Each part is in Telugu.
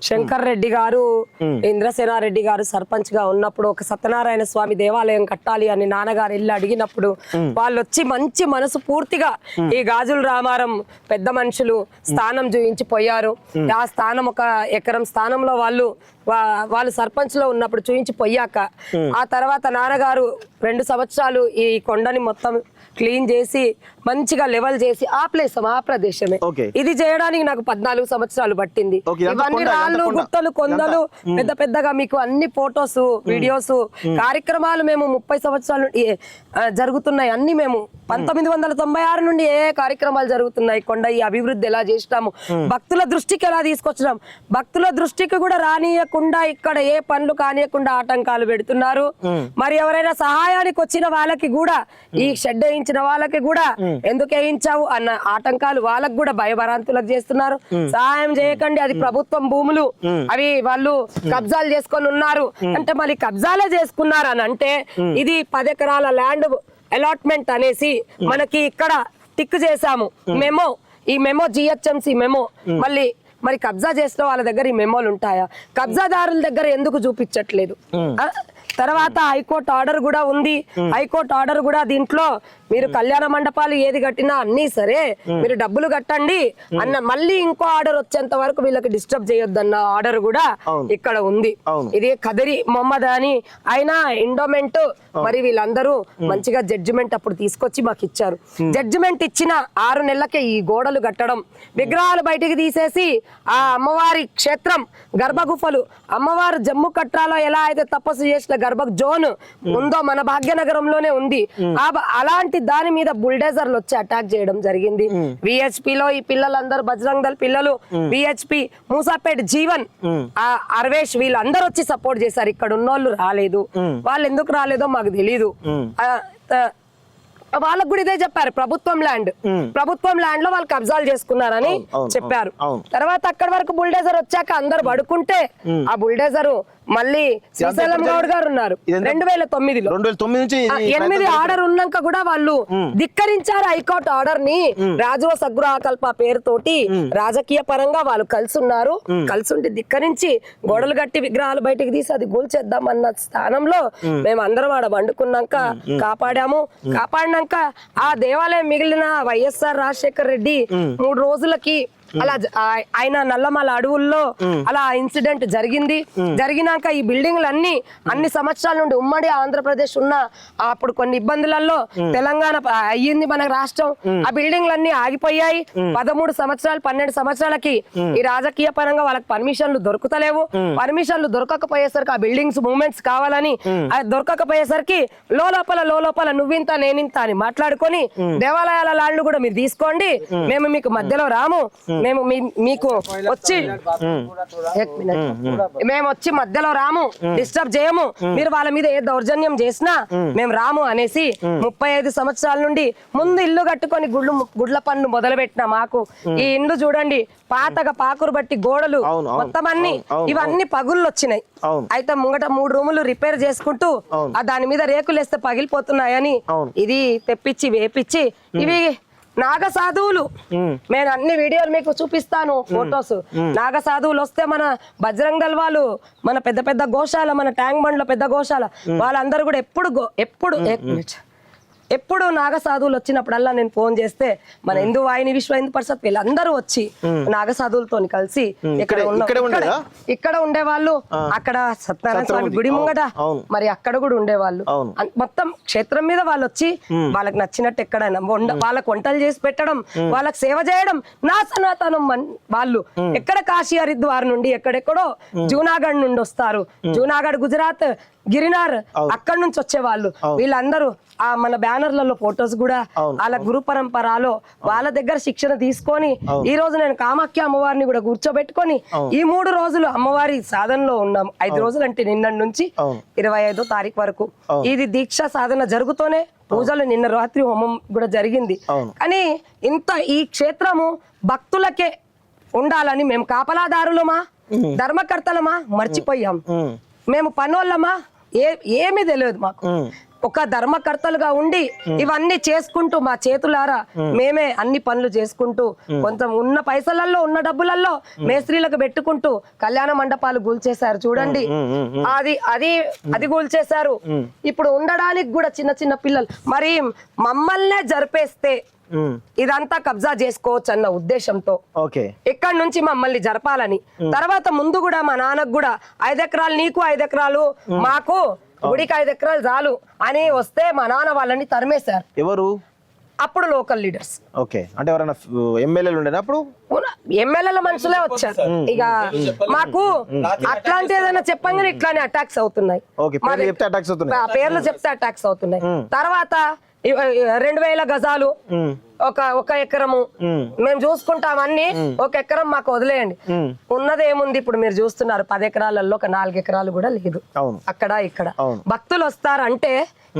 శంకర్ రెడ్డి గారు ఇంద్రసేనారెడ్డి గారు సర్పంచ్ గా ఉన్నప్పుడు ఒక సత్యనారాయణ స్వామి దేవాలయం కట్టాలి అని నాన్నగారు వెళ్ళి అడిగినప్పుడు వాళ్ళు వచ్చి మంచి మనసు పూర్తిగా ఈ గాజుల రామారం పెద్ద మనుషులు స్థానం చూయించి పోయారు. ఆ స్థానం ఒక ఎకరం స్థానంలో వాళ్ళు సర్పంచ్ లో ఉన్నప్పుడు చూయించి పోయాక ఆ తర్వాత నాన్నగారు 2 సంవత్సరాలు ఈ కొండని మొత్తం క్లీన్ చేసి మంచిగా లెవెల్ చేసి ఆ ప్లేస్ ఆ ప్రదేశమే ఇది చేయడానికి నాకు 14 సంవత్సరాలు పట్టింది. ఇవన్నీ రాళ్ళు గుట్టలు కొండలు పెద్ద పెద్దగా మీకు అన్ని ఫొటోస్ వీడియోస్ కార్యక్రమాలు మేము 30 సంవత్సరాలు జరుగుతున్నాయి. అన్ని మేము 1996 నుండి ఏ కార్యక్రమాలు జరుగుతున్నాయి, కొండ ఈ అభివృద్ధి ఎలా చేసినాము, భక్తుల దృష్టికి ఎలా తీసుకొచ్చినాం, భక్తుల దృష్టికి కూడా రానియకుండా ఇక్కడ ఏ పనులు కానియకుండా ఆటంకాలు పెడుతున్నారు. మరి ఎవరైనా సహాయానికి వచ్చిన వాళ్ళకి కూడా ఈ షెడ్ వేయించిన వాళ్ళకి కూడా ఎందుకు వేయించావు అన్న ఆటంకాలు వాళ్ళకు కూడా భయభరాంతులకు చేస్తున్నారు. సహాయం చేయకండి, అది ప్రభుత్వం భూములు, అవి వాళ్ళు కబ్జాలు చేసుకొని ఉన్నారు అంటే మళ్ళీ కబ్జాలే చేసుకున్నారు అని అంటే ఇది 10 ఎకరాల ల్యాండ్ అలాట్మెంట్ అనేసి మనకి ఇక్కడ టిక్ చేసాము మెమో. ఈ మెమో GHMC మెమో మరి కబ్జా చేసిన వాళ్ళ దగ్గర ఈ మెమోలు ఉంటాయా? కబ్జాదారుల దగ్గర ఎందుకు చూపించట్లేదు? తర్వాత హైకోర్టు ఆర్డర్ కూడా ఉంది. హైకోర్టు ఆర్డర్ కూడా దీంట్లో మీరు కళ్యాణ మండపాలు ఏది కట్టినా అన్ని సరే మీరు డబ్బులు కట్టండి అన్న మళ్ళీ ఇంకో ఆర్డర్ వచ్చేంత వరకు వీళ్ళకి డిస్టర్బ్ చేయొద్దన్న ఆర్డర్ కూడా ఇక్కడ ఉంది. ఇది ఖదరి మొహమ్మద్ అని ఆయన ఎండోమెంట్ మరి వీళ్ళందరూ మంచిగా జడ్జిమెంట్ అప్పుడు తీసుకొచ్చి మాకు ఇచ్చారు. జడ్జిమెంట్ ఇచ్చిన 6 నెలలకే ఈ గోడలు కట్టడం, విగ్రహాలు బయటికి తీసేసి ఆ అమ్మవారి క్షేత్రం గర్భగుఫలు, అమ్మవారు జమ్ము కట్రాలో ఎలా అయితే తపస్సు చేసిన గర్భ జోన్ ఉందో మన భాగ్యనగరంలోనే ఉంది. అలాంటి దాని మీద బుల్డేజర్లు వచ్చి అటాక్ చేయడం జరిగింది. VHP లో ఈ పిల్లలందరూ బజరంగ్ దళ్ పిల్లలు, VHP మూసాపేట్ జీవన్, అర్వేష్ వీళ్ళందరూ వచ్చి సపోర్ట్ చేశారు. ఇక్కడ ఉన్నోళ్ళు రాలేదు. వాళ్ళు ఎందుకు రాలేదో మాకు తెలీదు. వాళ్ళకు కూడా ఇదే చెప్పారు, ప్రభుత్వం ల్యాండ్ లో వాళ్ళు కబ్జాలు చేసుకున్నారని చెప్పారు. తర్వాత అక్కడి వరకు బుల్డేజర్ వచ్చాక అందరు పడుకుంటే ఆ బుల్డేజర్ మళ్ళీ శ్రీశైలం గౌడ్ గారు ఉన్నారు 2009లో 8 ఆర్డర్ ఉన్నాక కూడా వాళ్ళు ధిక్కరించారు హైకోర్టు ఆర్డర్ ని. రాజువ సగృహకల్ప పేరుతోటి రాజకీయ పరంగా వాళ్ళు కలిసి ఉన్నారు. కలిసి ఉండి ధిక్కరించి గోడలు కట్టి విగ్రహాలు బయటికి తీసి అది గూల్చేద్దాం అన్న స్థానంలో మేము అందరం ఆడ వండుకున్నాక కాపాడినాక ఆ దేవాలయం మిగిలిన వైఎస్ఆర్ రాజశేఖర్ రెడ్డి 3 రోజులకి అలా ఆయన నల్లమల అడవుల్లో అలా ఇన్సిడెంట్ జరిగినాక ఈ బిల్డింగ్లు అన్ని సంవత్సరాల నుండి ఉమ్మడి ఆంధ్రప్రదేశ్ ఉన్న అప్పుడు కొన్ని ఇబ్బందులలో తెలంగాణ అయ్యింది మన రాష్ట్రం. ఆ బిల్డింగ్లన్నీ ఆగిపోయాయి. 13 సంవత్సరాలు 12 సంవత్సరాలకి ఈ రాజకీయ పరంగా వాళ్ళకి పర్మిషన్లు దొరుకుతలేవు. పర్మిషన్లు దొరకకపోయేసరికి ఆ బిల్డింగ్స్ మూవ్మెంట్స్ కావాలని దొరకకపోయేసరికి లోపల నువ్వింత నేనింత అని మాట్లాడుకొని దేవాలయాల ల్యాండ్లు కూడా మీరు తీసుకోండి, మేము మీకు మధ్యలో రాము, మేము వచ్చి మధ్యలో రాము, డిస్టర్బ్ చేయము, మీరు వాళ్ళ మీద ఏ దౌర్జన్యం చేసినా మేము రాము అనేసి 35 సంవత్సరాల నుండి ముందు ఇల్లు కట్టుకొని గుడ్ల పన్ను మొదలు పెట్టిన మాకు ఈ ఇండ్లు చూడండి పాతగా పాకురు బట్టి గోడలు మొత్తం ఇవన్నీ పగుళ్ళు వచ్చినాయి. అయితే ముంగట 3 రూములు రిపేర్ చేసుకుంటూ దాని మీద రేకులు వేస్తే పగిలిపోతున్నాయని ఇది తెప్పించి వేపించి ఇవి నాగ సాధువులు, నేను అన్ని వీడియోలు మీకు చూపిస్తాను ఫొటోస్. నాగ సాధువులు వస్తే మన బజరంగ్ దళ్ వాళ్ళు, మన పెద్ద గోశాల, మన ట్యాంక్ బండ్ లో పెద్ద గోశాల వాళ్ళందరూ కూడా ఎప్పుడు నాగ సాధువులు వచ్చినప్పుడల్లా నేను ఫోన్ చేస్తే మన హిందూ వాహిని విశ్వ హిందూ పరిషత్ వీళ్ళందరూ వచ్చి నాగ సాధువులతో కలిసి ఇక్కడ ఉండేవాళ్ళు. అక్కడ సత్యనారాయణ స్వామి గుడి ముంగట మరి అక్కడ కూడా ఉండేవాళ్ళు. మొత్తం క్షేత్రం మీద వాళ్ళు వచ్చి వాళ్ళకి నచ్చినట్టు ఎక్కడైనా వాళ్ళకి వంటలు చేసి పెట్టడం, వాళ్ళకి సేవ చేయడం నా సనాతనం. వాళ్ళు ఎక్కడ కాశీ హరిద్వార్ నుండి ఎక్కడెక్కడో జూనాగఢ్ నుండి వస్తారు. జూనాగఢ్ గుజరాత్ గిరినార్ అక్కడ నుంచి వచ్చేవాళ్ళు. వీళ్ళందరూ ఆ మన బ్యానర్లలో ఫొటోస్ కూడా వాళ్ళ గురు పరంపరలో వాళ్ళ దగ్గర శిక్షణ తీసుకొని ఈ రోజు నేను కామాఖ్య అమ్మవారిని కూడా కూర్చోబెట్టుకొని ఈ 3 రోజులు అమ్మవారి సాధనలో ఉన్నాం. 5 రోజులు అంటే నిన్న నుంచి 25వ తారీఖు వరకు ఇది దీక్ష సాధన జరుగుతూనే పూజలు, నిన్న రాత్రి హోమం కూడా జరిగింది. కానీ ఇంత ఈ క్షేత్రము భక్తులకే ఉండాలని మేము కాపలాదారులమా ధర్మకర్తలమా మర్చిపోయాం. మేము పనోళ్ళమా ఏమీ తెలియదు మాకు. ఒక ధర్మకర్తలుగా ఉండి ఇవన్నీ చేసుకుంటూ మా చేతులారా మేమే అన్ని పనులు చేసుకుంటూ కొంచెం ఉన్న పైసలలో ఉన్న డబ్బులలో మేస్త్రీలకు పెట్టుకుంటూ కళ్యాణ మండపాలు కూల్చేశారు చూడండి. అది కూల్చేశారు. ఇప్పుడు ఉండడానికి కూడా చిన్న చిన్న పిల్లలు. మరి మమ్మల్నే జరిపేస్తే ఇదంతా కబ్జా చేసుకోవచ్చు అన్న ఉద్దేశంతో ఇక్కడ నుంచి మమ్మల్ని జరపాలని, తర్వాత ముందు కూడా మా నాన్నకు కూడా 5 ఎకరాలు నీకు 5 ఎకరాలు మాకు గుడికి 5 ఎకరాలు చాలు అని వస్తే మా నాన్న వాళ్ళని తరిమేశారు. ఎవరు అప్పుడు లోకల్ లీడర్స్. ఓకే, అంటే ఎవరైనా ఎమ్మెల్యేలు ఉండేనా అప్పుడు? ఎమ్మెల్యేల మనుషులే వచ్చారు. ఇక మాకు అట్లాంటి ఏదైనా చెప్పంగానే ఇట్లానే అటాక్స్ అవుతున్నాయి. పేర్లు చెప్తే అటాక్స్ అవుతున్నాయి. తర్వాత 2000 గజాలు ఒక ఎకరము మేము చూసుకుంటాం అన్ని, 1 ఎకరం మాకు వదిలేయండి. ఉన్నది ఏముంది ఇప్పుడు మీరు చూస్తున్నారు, 10 ఎకరాలలో ఒక 4 ఎకరాలు కూడా లేదు అక్కడ ఇక్కడ. భక్తులు వస్తారంటే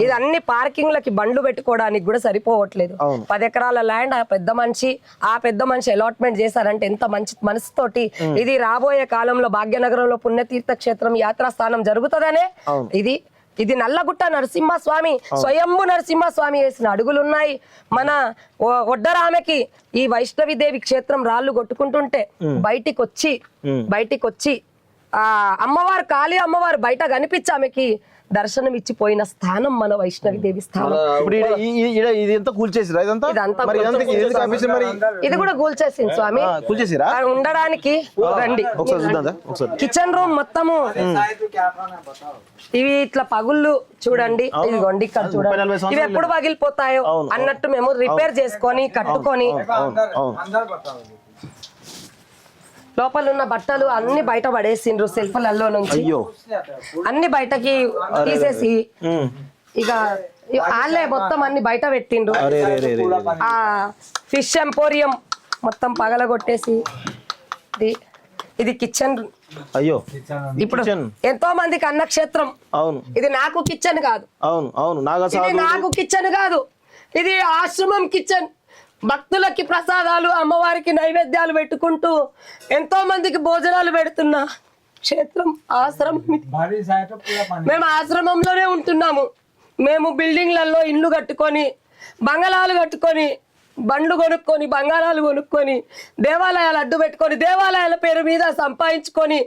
ఇది అన్ని పార్కింగ్లకి బండ్లు పెట్టుకోవడానికి కూడా సరిపోవట్లేదు. 10 ఎకరాల ల్యాండ్ ఆ పెద్ద మనిషి అలాట్మెంట్ చేశారంటే ఎంత మంచి మనసుతోటి. ఇది రాబోయే కాలంలో భాగ్యనగరంలో పుణ్యతీర్థ క్షేత్రం యాత్రాస్థానం జరుగుతుందనే ఇది నల్లగుట్ట నరసింహస్వామి, స్వయంభు నరసింహస్వామి వేసిన అడుగులున్నాయి. మన ఒడ్డరామెకి ఈ వైష్ణవిదేవి క్షేత్రం రాళ్ళు కొట్టుకుంటుంటే బయటికి వచ్చి ఆ అమ్మవారు కాళీ అమ్మవారు బయట కనిపించి ఆమెకి దర్శనం ఇచ్చిపోయిన స్థానం మన వైష్ణవిదేవి స్థానం. ఇది కూడా కూల్చేసింది స్వామి. ఉండడానికి రండి. కిచెన్ రూమ్ మొత్తము ఇవి ఇట్లా పగుళ్ళు చూడండి, ఇదిగోండి ఇక్కడ చూడండి. ఇవి ఎప్పుడు పగిలిపోతాయో అన్నట్టు మేము రిపేర్ చేసుకొని కట్టుకొని లోపల ఉన్న బట్టలు అన్ని బయట పడేసిండ్రు. సెల్ఫ్లలో నుంచి అన్ని బయటకి తీసేసి ఇక వాళ్ళే మొత్తం అన్ని బయట పెట్టిండ్రు. ఆ ఫిష్ ఎంపోరియం మొత్తం పగలగొట్టేసి ఇది కిచెన్. అయ్యో, ఇప్పుడు ఎంతో మందికి అన్నక్షేత్రం. ఇది నాకు కిచెన్ కాదు, నాకు కిచెన్ కాదు, ఇది ఆశ్రమం కిచెన్. భక్తులకి ప్రసాదాలు అమ్మవారికి నైవేద్యాలు పెట్టుకుంటూ ఎంతో మందికి భోజనాలు పెడుతున్నా క్షేత్రం ఆశ్రమం. మేము ఆశ్రమంలోనే ఉంటున్నాము. మేము బిల్డింగ్లలో ఇల్లు కట్టుకొని బంగళాలు కట్టుకొని బండ్లు కొనుక్కొని బంగారాలు కొనుక్కొని దేవాలయాలు అడ్డు పెట్టుకొని దేవాలయాల పేరు మీద సంపాదించుకొని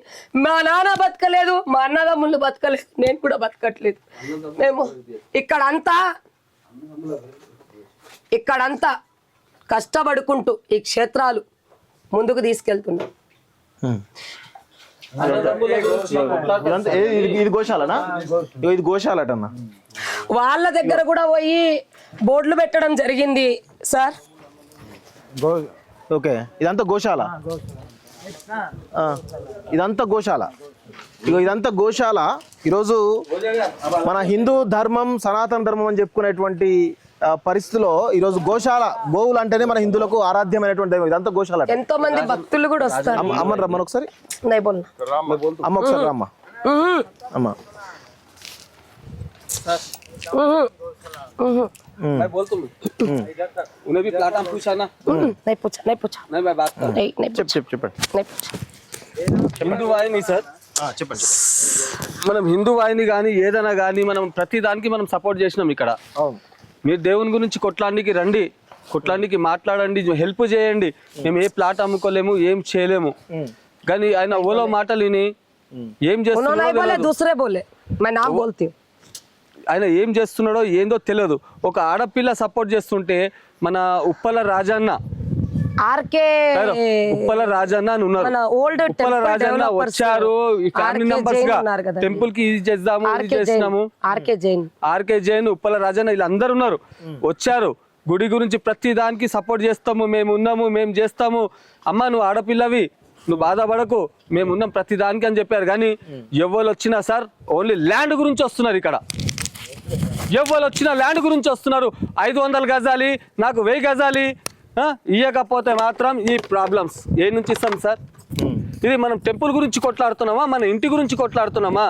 మా నాన్న బతకలేదు, మా అన్నదమ్ముళ్ళు బతకలేదు, నేను కూడా బతకట్లేదు. మేము ఇక్కడంతా కష్టపడుకుంటూ ఈ క్షేత్రాలు ముందుకు తీసుకెళ్తున్నాం. ఇది గోశాలనా? ఇది గోశాలటన్నా. వాళ్ళ దగ్గర కూడా పోయి బోర్డులు పెట్టడం జరిగింది సార్. ఓకే, ఇదంతా గోశాల. ఇదంతా గోశాల. ఇదంతా గోశాల. ఈరోజు మన హిందూ ధర్మం సనాతన ధర్మం అని చెప్పుకునేటువంటి పరిస్థితిలో ఈరోజు గోశాల, గోవులు అంటేనే మన హిందువులకు ఆరాధ్యమైనటువంటి దైవం. ఇదంతా గోశాల. ఎంతో మంది భక్తులు కూడా వస్తారు. అమ్మని రమ్మని ఒకసారి. అమ్మ ఒకసారి రమ్మ. అమ్మ చెప్పండి. మనం హిందూ వాహిని కానీ ఏదైనా కానీ మనం ప్రతి దానికి మనం సపోర్ట్ చేసినాం ఇక్కడ. మీరు దేవుని గురించి కొట్లానికి రండి, కొట్లానికి మాట్లాడండి, హెల్ప్ చేయండి. మేము ఏ ప్లాట్ అమ్ముకోలేము, ఏం చేయలేము. కానీ ఆయన ఓలో మాటలు విని ఏం చేస్తున్నాడో, ఆయన ఏం చేస్తున్నాడో ఏందో తెలియదు. ఒక ఆడపిల్ల సపోర్ట్ చేస్తుంటే మన ఉప్పల రాజన్న ఉప్పల రాజన్న అని ఉన్నారు. ఉప్పల రాజన్న వచ్చారు, ఈ ఫ్యామిలీ మెంబర్స్ గా టెంపుల్ కి ఇది చేద్దాము, ఇది చేస్తున్నాము. ఆర్కే జైన్, ఉప్పల రాజన్న వీళ్ళందరూ ఉన్నారు, వచ్చారు. గుడి గురించి ప్రతి దానికి సపోర్ట్ చేస్తాము, మేము ఉన్నాము, మేము చేస్తాము. అమ్మ నువ్వు ఆడపిల్లవి, నువ్వు బాధపడకు, మేము ఉన్నాం ప్రతి దానికి అని చెప్పారు. కానీ ఎవరు వచ్చినా సార్ ఓన్లీ ల్యాండ్ గురించి వస్తున్నారు. ఇక్కడ ఎవరు వచ్చినా ల్యాండ్ గురించి వస్తున్నారు. 500 గజాలి, నాకు 1000 గజాలి ఇయ్యకపోతే మాత్రం ఈ ప్రాబ్లమ్స్ ఏ నుంచి ఇస్తాం సార్? ఇది మనం టెంపుల్ గురించి కొట్లాడుతున్నామా, మన ఇంటి గురించి కొట్లాడుతున్నామా?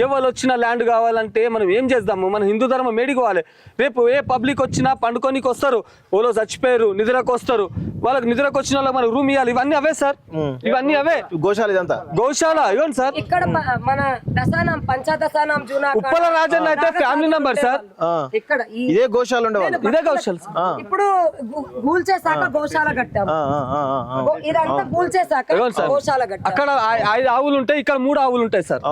ఎవరు వచ్చినా ల్యాండ్ కావాలంటే మనం ఏం చేద్దాము? మన హిందూ ధర్మం మేడికోవాలి. రేపు ఏ పబ్లిక్ వచ్చినా పండుకోనికి వస్తారు, ఓలో చచ్చిపోయారు, నిద్రకు వస్తారు, వాళ్ళకి నిద్రకు వచ్చిన వాళ్ళకి మనకు రూమ్ ఇవ్వాలి, ఇవన్నీ అవే సార్, ఇవన్నీ అవే. గోశాల ఇదంతా గోశాల ఇవ్వండి సార్. ఇక్కడ మన దశానం పంచదశానం జూనా ఉప్పల రాజన్న అయితే ఫ్యామిలీ మెంబర్ సార్. ఇక్కడ ఇదే గోశాల ఉండేవాళ్ళు. ఇదే గోశాల సార్. ఇప్పుడు గూల్చేసాక గోశాల కట్టాము. ఇదంతా గూల్చేసాక గోశాల కట్టాము. అక్కడ 5 ఆవులు ఉంటాయి, ఇక్కడ 3 ఆవులు ఉంటాయి సార్.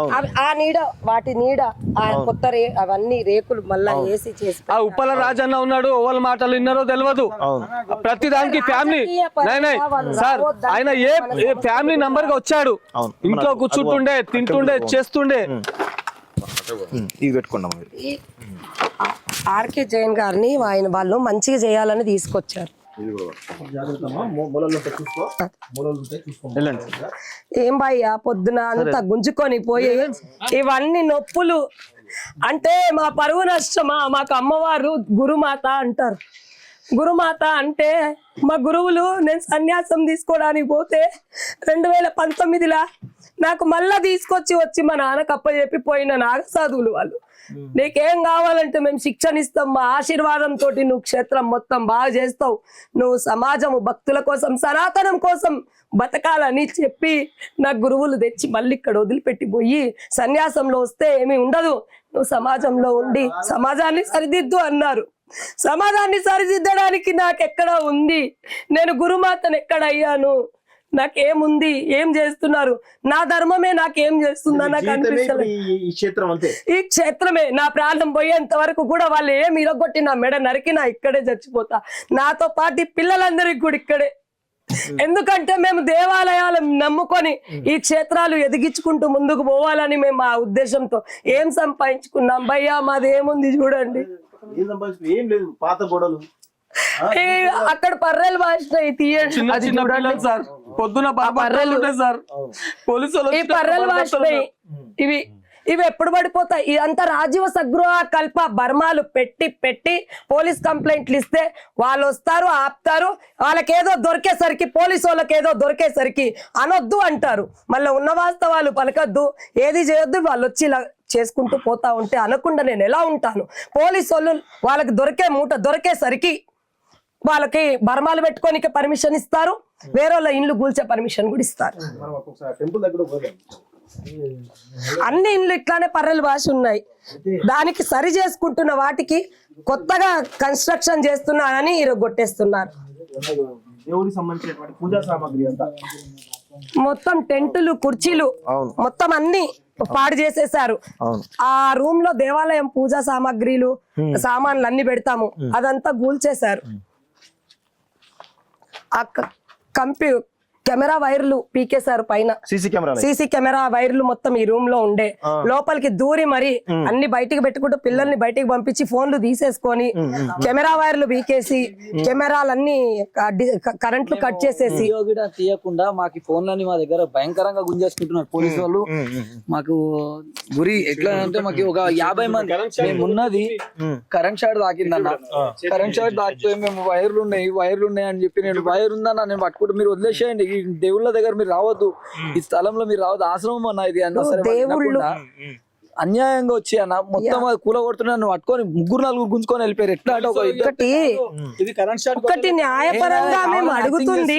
ఆ నీడ, వాటి నీడ, ఆ కొత్త అవన్నీ రేకులు మళ్ళా వేసి చేసి ఆ ఉప్పల రాజన్న ఉన్నాడు, ఓవల మాటలు విన్నారో తెలియదు. ప్రతి దానికి ఫ్యామిలీ సార్, ఆయన ఏ ఫ్యామిలీ నంబర్ గా వచ్చాడు, ఇంట్లో కూర్చుంటుండే, తింటుండే, చేస్తుండే. ఇవి పెట్టుకున్నాం. ఆర్కే జైన్ గారిని వాళ్ళు మంచిగా చేయాలని తీసుకొచ్చారు. ఏం భయ్యా పొద్దున అంతా గుంజుకొని పోయి ఇవన్నీ నొప్పులు అంటే మా పరువు నష్టమా? మాకు అమ్మవారు గురుమాత అంటారు. గురుమాత అంటే మా గురువులు, నేను సన్యాసం తీసుకోవడానికి పోతే 2019లో నాకు మళ్ళా తీసుకొచ్చి మా నాన్నకు అప్పచెప్పి పోయిన నాగసాధువులు వాళ్ళు. నీకేం కావాలంటే మేము శిక్షణ ఇస్తాం, మా ఆశీర్వాదంతో నువ్వు క్షేత్రం మొత్తం బాగా చేస్తావు, నువ్వు సమాజము భక్తుల కోసం సనాతనం కోసం బతకాలని చెప్పి నా గురువులు తెచ్చి మళ్ళీ ఇక్కడ వదిలిపెట్టి పోయి సన్యాసంలో వస్తే ఏమీ ఉండదు, నువ్వు సమాజంలో ఉండి సమాజాన్ని సరిదిద్దు అన్నారు. సమాజాన్ని సరిదిద్దడానికి నాకెక్కడ ఉంది? నేను గురుమాతను ఎక్కడ అయ్యాను? నాకేముంది? ఏం చేస్తున్నారు? నా ధర్మమే నాకేం చేస్తుందా నాకు అనిపిస్తుంది. ఈ క్షేత్రమే నా ప్రాణం పోయేంత వరకు కూడా వాళ్ళు ఏం ఇరగొట్టి నా మెడ నరికినా ఇక్కడే చచ్చిపోతా, నాతో పాటు పిల్లలందరికీ కూడా ఇక్కడే. ఎందుకంటే మేము దేవాలయాలను నమ్ముకొని ఈ క్షేత్రాలు ఎదిగించుకుంటూ ముందుకు పోవాలని మేము ఆ ఉద్దేశంతో ఏం సంపాదించుకున్నాం భయ్యా? మాది ఏముంది చూడండి, ఏం లేదు, పాత గొడవలు. అక్కడ పర్రెలు వాసినాయి, తీయండి. అది చూడండి సార్, పొద్దున పర్రెలు సార్, పోలీసులు ఈ పర్రెలు వాసినాయి. ఇవి ఎప్పుడు పడిపోతాయి? ఇదంతా రాజీవ సగృహ కల్ప బర్మాలు పెట్టి పెట్టి పోలీస్ కంప్లైంట్లు ఇస్తే వాళ్ళు వస్తారు, ఆపుతారు. వాళ్ళకేదో దొరికేసరికి, పోలీసు వాళ్ళకి ఏదో దొరికేసరికి అనొద్దు అంటారు. మళ్ళీ ఉన్న వాస్తవాలు పలకద్దు, ఏది చేయొద్దు, వాళ్ళు వచ్చి ఇలా చేసుకుంటూ పోతా ఉంటే అనకుండా నేను ఎలా ఉంటాను? పోలీసు వాళ్ళు వాళ్ళకి దొరికే మూట దొరికేసరికి వాళ్ళకి బర్మాలు పెట్టుకోనికి పర్మిషన్ ఇస్తారు, వేరే వాళ్ళ ఇండ్లు కూల్చే పర్మిషన్ కూడా ఇస్తారు. అన్ని ఇండ్లు ఇట్లానే పర్రెలు భాష ఉన్నాయి. దానికి సరి చేసుకుంటున్న వాటికి కొత్తగా కన్స్ట్రక్షన్ చేస్తున్నారని కొట్టేస్తున్నారు. మొత్తం టెంటులు, కుర్చీలు మొత్తం అన్ని పాడు చేసేసారు. ఆ రూమ్ లో దేవాలయం పూజా సామాగ్రిలు, సామాన్లు అన్ని పెడతాము, అదంతా కూల్చేశారు. ఆ కెమెరా వైర్లు పీకేశారు పైన. సీసీ కెమెరా వైర్లు మొత్తం ఈ రూమ్ లో ఉండే లోపలికి దూరి మరి అన్ని బయటికి పెట్టుకుంటూ పిల్లల్ని బయటికి పంపించి ఫోన్లు తీసేసుకొని కెమెరా వైర్లు పీకేసి కెమెరాలన్నీ కరెంట్లు కట్ చేసేసి తీయకుండా మాకు ఫోన్లని మా దగ్గర భయంకరంగా గుంజేసుకుంటున్నారు పోలీసు వాళ్ళు. మాకు గురి ఎట్లా అంటే మాకు ఒక 50 మంది మేము ఉన్నది కరెంట్ షాట్ తాకిందన్న. కరెంట్ షాట్ తాకితే మేము వైర్లు ఉన్నాయి అని చెప్పి, నేను వైర్ ఉందన్న నేను పట్టుకుంటే మీరు వదిలేసేయండి, ఈ దేవుళ్ళ దగ్గర మీరు రావద్దు, ఈ స్థలంలో మీరు రావద్దు, ఆశ్రమం అన్న ఇది అన్న. సరే అన్యాయంగా వచ్చి అన్న మొత్తం కూల కొడుతున్నా పట్టుకొని 3-4 గుంజుకొని వెళ్ళిపోయారు. ఎట్లా అంటే ఒకటి న్యాయపరంగా మేము అడుగుతుంది,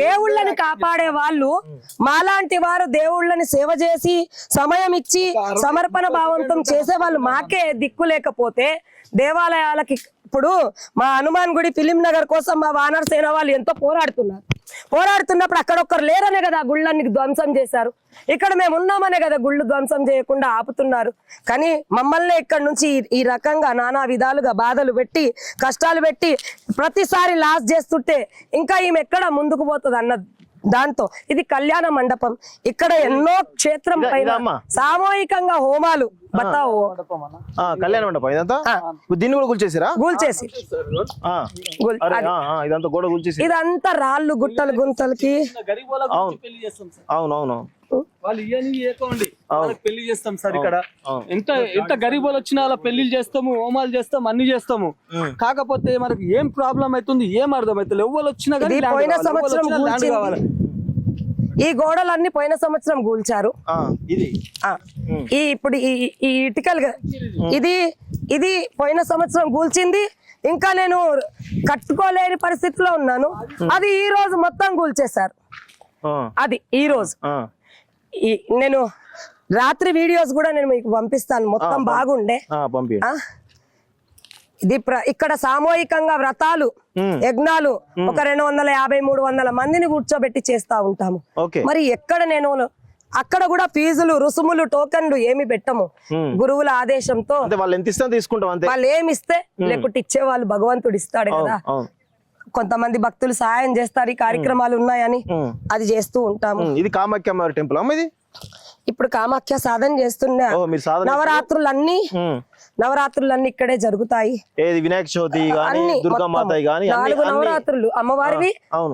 దేవుళ్ళని కాపాడే వాళ్ళు మాలాంటి వారు దేవుళ్ళని సేవ చేసి సమయం ఇచ్చి సమర్పణ భావంతో చేసే వాళ్ళు మాకే దిక్కు లేకపోతే దేవాలయాలకి ఇప్పుడు మా హనుమాన్ గుడి ఫిలిం నగర్ కోసం మా వానర సేన వాళ్ళు ఎంతో పోరాడుతున్నప్పుడు అక్కడ ఒక్కరు లేరనే కదా గుళ్ళన్ని ధ్వంసం చేశారు. ఇక్కడ మేము ఉన్నామనే కదా గుళ్ళు ధ్వంసం చేయకుండా ఆపుతున్నారు. కానీ మమ్మల్ని ఇక్కడ నుంచి ఈ రకంగా నానా విధాలుగా బాధలు పెట్టి కష్టాలు పెట్టి ప్రతిసారి లాస్ చేస్తుంటే ఇంకా ఈమె ఎక్కడ ముందుకు పోతుంది అన్న దాంతో ఇది కళ్యాణ మండపం. ఇక్కడ ఎన్నో క్షేత్రం పైన సామూహికంగా హోమాలు బతావో కళ్యాణ మండపం ఇదంతా దీన్ని కూడా కూల్చేసిరా? కూల్చేసి ఇదంతా గోడ కూల్చేసి ఇదంతా రాళ్ళు గుట్టలు గుంతలకి. అవునవును వాళ్ళు పెళ్లి చేస్తాం సార్. ఇక్కడ ఎంత గరీబులు వచ్చినా అలా పెళ్లిళ్ళు చేస్తాము, హోమాలు చేస్తాము, అన్ని చేస్తాము. కాకపోతే మనకి ఏం ప్రాబ్లం అవుతుంది ఏం అర్థం అవుతుంది. ఎవరు వచ్చినా కానీ పోయిన సంవత్సరం ఈ గోడలన్నీ పోయిన సంవత్సరం కూల్చారు. ఇప్పుడు ఈ ఇటుకలు ఇది పోయిన సంవత్సరం కూల్చింది. ఇంకా నేను కట్టుకోలేని పరిస్థితిలో ఉన్నాను. అది ఈ రోజు మొత్తం కూల్చేశారు. అది ఈ రోజు నేను రాత్రి వీడియోస్ కూడా నేను మీకు పంపిస్తాను, మొత్తం బాగుండే. ఇది ఇక్కడ సామూహికంగా వ్రతాలు యజ్ఞాలు ఒక 250-300 మందిని కూర్చోబెట్టి చేస్తా ఉంటాము. మరి ఎక్కడ నేను అక్కడ కూడా ఫీజులు రుసుములు టోకెన్లు ఏమి పెట్టము. గురువుల ఆదేశంతో వాళ్ళు ఏమి ఇస్తే లేకుంటే ఇచ్చే వాళ్ళు భగవంతుడు ఇస్తాడు కదా. కొంతమంది భక్తులు సహాయం చేస్తారు, ఈ కార్యక్రమాలు ఉన్నాయని అది చేస్తూ ఉంటాము. ఇది కామాఖ్య టెంపుల్ అమ్మ. ఇది ఇప్పుడు కామాఖ్య సాధన చేస్తున్నా. నవరాత్రులన్నీ ఇక్కడే జరుగుతాయి. వినాయక చవితి గానీ 4 నవరాత్రులు అమ్మవారివి,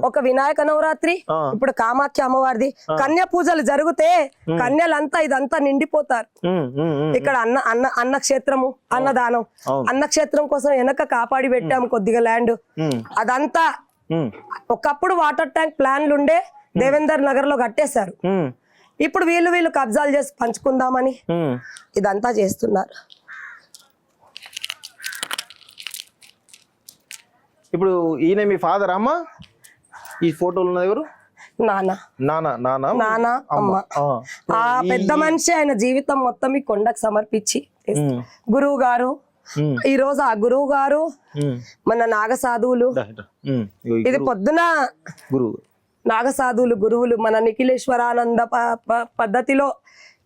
ఒక వినాయక నవరాత్రి, ఇప్పుడు కామాఖ్య అమ్మవారిది. కన్య పూజలు జరిగితే కన్యలంతా ఇదంతా నిండిపోతారు. ఇక్కడ అన్నక్షేత్రము, అన్నదానం, అన్నక్షేత్రం కోసం వెనక కాపాడి పెట్టాము కొద్దిగా ల్యాండ్. అదంతా ఒకప్పుడు వాటర్ ట్యాంక్ ప్లాన్లు ఉండే దేవేందర్ నగర్ లో కట్టేశారు. ఇప్పుడు వీళ్ళు కబ్జాలు చేసి పంచుకుందామని ఇదంతా చేస్తున్నారు. ఇప్పుడు ఈయన మీ ఫాదర్ అమ్మ? ఈ ఫోటోలు ఉన్నది ఎవరు? నాన్న అమ్మ. ఆ పెద్ద మనిషి ఆయన జీవితం మొత్తం ఈ కొండకు సమర్పించి గురువు గారు. ఈ రోజు ఆ గురువు గారు మన నాగసాధువులు. ఇది పొద్దున గురువు నాగసాధువులు గురువులు మన నిఖిలేశ్వరానంద పద్ధతిలో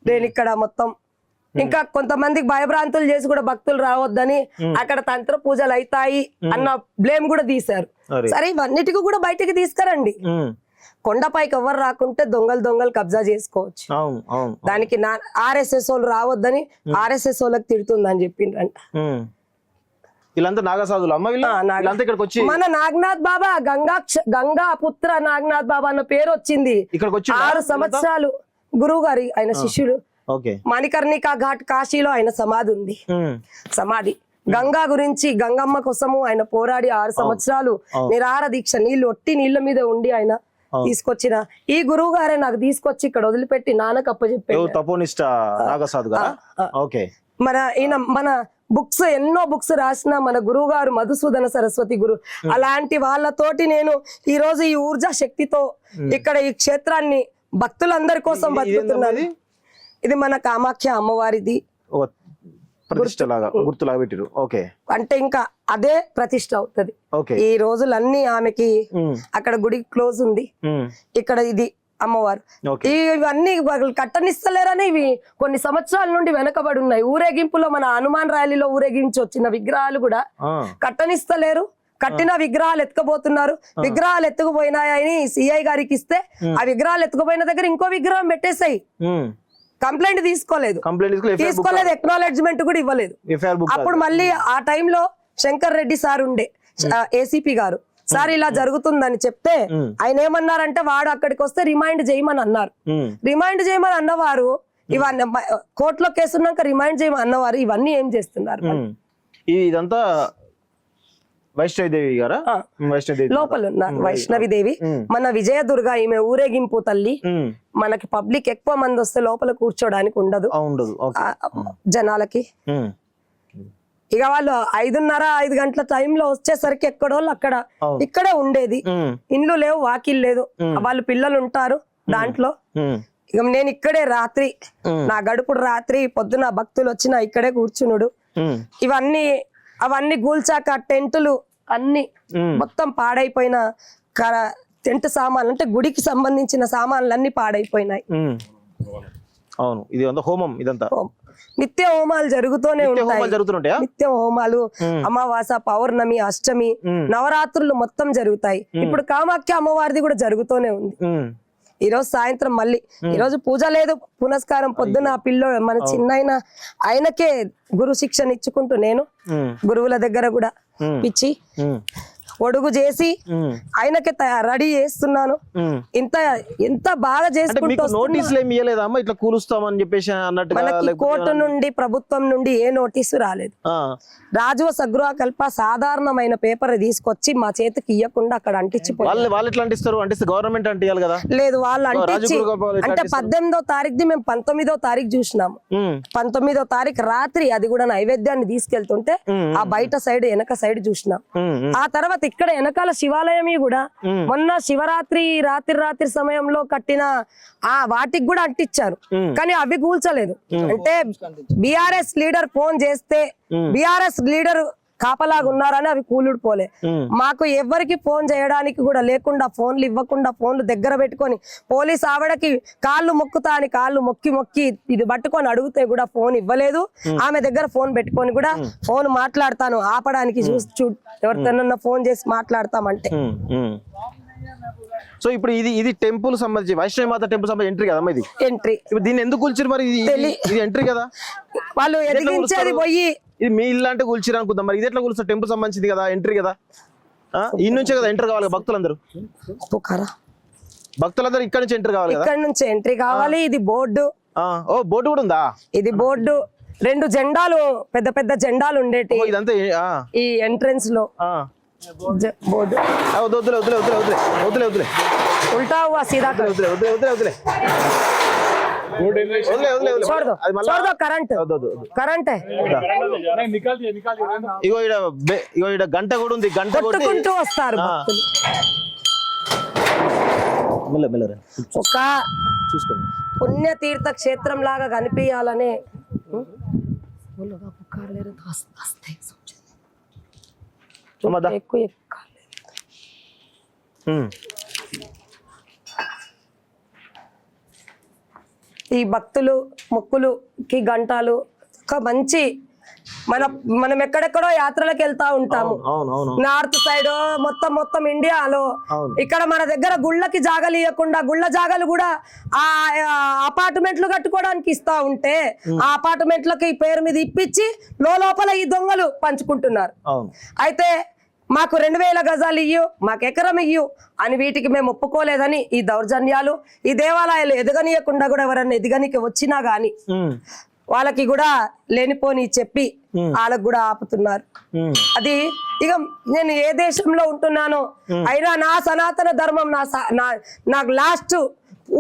నేను ఇక్కడ మొత్తం ఇంకా కొంతమందికి భయభ్రాంతులు చేసి కూడా భక్తులు రావద్దని అక్కడ తంత్ర పూజలు అవుతాయి అన్న బ్లేమ్ కూడా తీశారు. సరే ఇవన్నిటికీ కూడా బయటికి తీసుకురండి. కొండపైకి ఎవరు రాకుంటే దొంగలు కబ్జా చేసుకోవచ్చు. దానికి ఆర్ఎస్ఎస్ వాళ్ళు రావద్దని ఆర్ఎస్ఎస్ వాళ్ళకి తిడుతుందని చెప్పిండ్రంట. మన నాగనాథ్ బాబా గంగా పుత్ర నాగనాథ్ బాబా అన్న పేరు వచ్చింది. 6 సంవత్సరాలు గురువు గారి ఆయన శిష్యులు. మణికర్ణికా ఘాట్ కాశీలో ఆయన సమాధి ఉంది. సమాధి గంగా గురించి గంగమ్మ కోసము ఆయన పోరాడి 6 సంవత్సరాలు నిరాహార దీక్ష, ఒట్టి నీళ్ల మీద ఉండి ఆయన తీసుకొచ్చిన ఈ గురువు గారే నాకు తీసుకొచ్చి ఇక్కడ వదిలిపెట్టి నాన్నకు అప్పచెప్పారు. మన బుక్స్ ఎన్నో బుక్స్ రాసిన మన గురువు గారు మధుసూదన సరస్వతి గురు. అలాంటి వాళ్ళతోటి నేను ఈ రోజు ఈ ఊర్జా శక్తితో ఇక్కడ ఈ క్షేత్రాన్ని భక్తులందరి కోసం బతుకుతున్నాను. ఇది మన కామాఖ్య అమ్మవారిది అంటే ఇంకా అదే ప్రతిష్ట అవుతుంది. ఈ రోజులన్నీ ఆమెకి అక్కడ గుడి క్లోజ్ ఉంది, ఇక్కడ ఇది అమ్మవారు. ఇవన్నీ కట్టనిస్తలేరని ఇవి కొన్ని సంవత్సరాల నుండి వెనకబడి ఉన్నాయి. ఊరేగింపులో మన హనుమాన్ ర్యాలీలో ఊరేగించి వచ్చిన విగ్రహాలు కూడా కట్టనిస్తలేరు. కట్టిన విగ్రహాలు ఎత్తుకుపోతున్నారు. విగ్రహాలు ఎత్తుకుపోయినాయని సిఐ గారికి ఇస్తే ఆ విగ్రహాలు ఎత్తుకుపోయిన దగ్గర ఇంకో విగ్రహం పెట్టేసాయి. కంప్లైంట్ తీసుకోలేదు, ఎక్నాలెడ్జ్మెంట్ కూడా ఇవ్వలేదు. అప్పుడు మళ్ళీ ఆ టైంలో శంకర్ రెడ్డి సార్ ఉండే ఏసీపీ గారు, సార్ ఇలా జరుగుతుందని చెప్తే ఆయన ఏమన్నారంటే వాడు అక్కడికి వస్తే రిమైండ్ చేయమని అన్నారు. రిమైండ్ చేయమని అన్నవారు ఇవన్నీ కోర్టులో కేసున్నాక రిమైండ్ చేయమని అన్నవారు ఇవన్నీ ఏం చేస్తున్నారు? ఇదంతా వైష్ణవిదేవి గారా? లోపల ఉన్నారు వైష్ణవిదేవి. మన విజయదుర్గ ఈమె ఊరేగింపు తల్లి. మనకి పబ్లిక్ ఎక్కువ మంది వస్తే లోపల కూర్చోడానికి ఉండదు జనాలకి. ఇక వాళ్ళు 5:30-5 గంటల టైంలో వచ్చేసరికి ఎక్కడోళ్ళు అక్కడ ఇక్కడే ఉండేది. ఇండ్లు లేవు, వాకిల్ లేదు, వాళ్ళు పిల్లలు ఉంటారు దాంట్లో. ఇక నేను ఇక్కడే రాత్రి నా గడుపుడు రాత్రి పొద్దున భక్తులు వచ్చినా ఇక్కడే కూర్చునుడు. అవన్నీ గూల్చాక టెంటులు అన్ని మొత్తం పాడైపోయిన టెంట్ సామాన్లు అంటే గుడికి సంబంధించిన సామాన్లు అన్ని పాడైపోయినాయి. అవును, ఇది హోమం, ఇదంతా నిత్య హోమాలు జరుగుతూనే ఉంటాయి. నిత్య హోమాలు అమావాస, పౌర్ణమి, అష్టమి, నవరాత్రులు మొత్తం జరుగుతాయి. ఇప్పుడు కామాఖ్య అమ్మవారిది కూడా జరుగుతూనే ఉంది. ఈ రోజు సాయంత్రం మళ్ళీ ఈ రోజు పూజ లేదు, పునస్కారం. పొద్దున పిల్లోడు మన చిన్న ఆయనకే గురు శిక్షణ ఇచ్చుకుంటూ నేను గురువుల దగ్గర కూడా పిచ్చి ఒడుగు చేసి ఆయనకి రెడీ చేస్తున్నాను. ఎంత బాగా చేసుకుంటూ నోటీసులు ఏమి ఇవ్వలేదా అమ్మా ఇట్లా కూలుస్తామని చెప్పేసి అన్నట్టుగా? మనకి కోర్టు నుండి ప్రభుత్వం నుండి ఏ నోటీసు రాలేదు. రాజువ సగృహకల్ప సాధారణమైన పేపర్ తీసుకొచ్చి మా చేతికి ఇవ్వకుండా అక్కడ అంటించిపోయి వాళ్ళు ఎట్లా అంటిస్తారు? అంటిస్తే గవర్నమెంట్ అంటియాలి కదా? లేదు, వాళ్ళు అంటించి అంటే 18వ తారీఖుది మేము 19వ తారీఖు చూసినాము. 19వ తారీఖు రాత్రి అది కూడా నైవేద్యాన్ని తీసుకెళ్తుంటే ఆ బయట సైడ్ వెనక సైడ్ చూసినాం. ఆ తర్వాత ఇక్కడ వెనకాల శివాలయం కూడా మొన్న శివరాత్రి రాత్రి సమయంలో కట్టిన వాటికి కూడా అంటించారు, కానీ అవి కూల్చలేదు. అంటే బిఆర్ఎస్ లీడర్ ఫోన్ చేస్తే బిఆర్ఎస్ లీడర్ కాపలాగా ఉన్నారని అవి కూలుడిపోలే. మాకు ఎవరికి ఫోన్ చేయడానికి కూడా లేకుండా, ఫోన్లు ఇవ్వకుండా, ఫోన్లు దగ్గర పెట్టుకొని పోలీస్ ఆవిడకి కాళ్ళు మొక్కుతా అని కాళ్ళు మొక్కి ఇది పట్టుకొని అడిగితే కూడా ఫోన్ ఇవ్వలేదు. ఆమె దగ్గర ఫోన్ పెట్టుకొని కూడా ఫోన్ మాట్లాడతాను ఆపడానికి చూడు ఎవరితోనన్నా ఫోన్ చేసి మాట్లాడతామంటే. సో ఇప్పుడు ఇది టెంపుల్ సంబంధించి వైష్ణవి మాత టెంపుల్ సంబంధించి ఎంట్రీ కదమ్మా? ఇది ఎంట్రీ. ఇప్పుడు దీన్ని ఎందుకు కూల్చారు మరి? ఇది ఎంట్రీ కదా, వాళ్ళు ఎదిగించేది పోయి. ఇది మీ ఇల్లు అంటే కూల్చిరు అనుకుందాం, మరి ఇది ఎట్లా కూల్చారు? టెంపుల్ సంబంధించింది కదా, ఎంట్రీ కదా, ఈ నుంచే కదా ఎంటర్ కావాలి భక్తులందరూ. భక్తులందరూ ఇక్కడ నుంచి ఎంటర్ కావాలి కదా? ఇక్కడ నుంచి ఎంట్రీ కావాలి. ఇది బోర్డు. ఓ బోర్డు కూడా ఉందా? ఇది బోర్డు. 2 జెండాలు, పెద్ద పెద్ద జెండాలు ఉండేటి ఇదంతా ఈ ఎంట్రన్స్ లో. బోర్డు ఉల్టా హువా సీదా కరెంట్. ఇగో గంట కూడా ఉంది, గంట కొట్టుకుంటూ వస్తారు ఒక పుణ్యతీర్థ క్షేత్రం లాగా కనిపించాలనే. ఎక్కువ ఈ భక్తులు మొక్కులుకి గంటలు ఒక మంచి మనం ఎక్కడెక్కడో యాత్రలకు వెళ్తా ఉంటాము. నార్త్ సైడ్ మొత్తం ఇండియాలో ఇక్కడ మన దగ్గర గుళ్ళకి జాగాలు ఇవ్వకుండా గుళ్ళ జాగాలు కూడా ఆ అపార్ట్మెంట్లు కట్టుకోవడానికి ఇస్తా ఉంటే ఆ అపార్ట్మెంట్లకి పేరు మీద ఇప్పించి లోపల ఈ దొంగలు పంచుకుంటున్నారు. అయితే మాకు 2000 గజాలు ఇయ్యు, మాకు ఎకరం ఇయ్యు అని వీటికి మేము ఒప్పుకోలేదని ఈ దౌర్జన్యాలు, ఈ దేవాలయాలు ఎదగనీయకుండా కూడా ఎవరన్నా ఎదగనికి వచ్చినా గాని వాళ్ళకి కూడా లేనిపోని చెప్పి వాళ్ళకు కూడా ఆపుతున్నారు. అది ఇక నేను ఏ దేశంలో ఉంటున్నానో అయినా నా సనాతన ధర్మం నాకు లాస్ట్